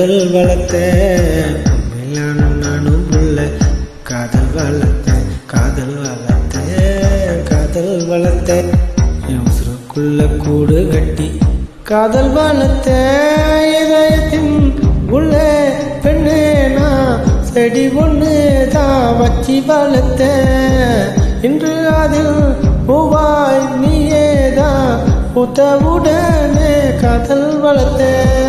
காதல் வளர்த்தேன் நானும் புள்ள காதல் வளர்த்தேன் காதல் வளர்த்தேன் காதல் வளர்த்தேன் என் உசுருக்குள்ள கூடு கட்டி காதல் வளர்த்தேன் இதயத்தின் உள்ளே பெண்ணே நான் செடி ஒன்று தான் வச்சி வளர்த்தேன் இன்று அதில் பூவாய் நீயேதான் உத்தவுடனே காதல் வளர்த்தேன்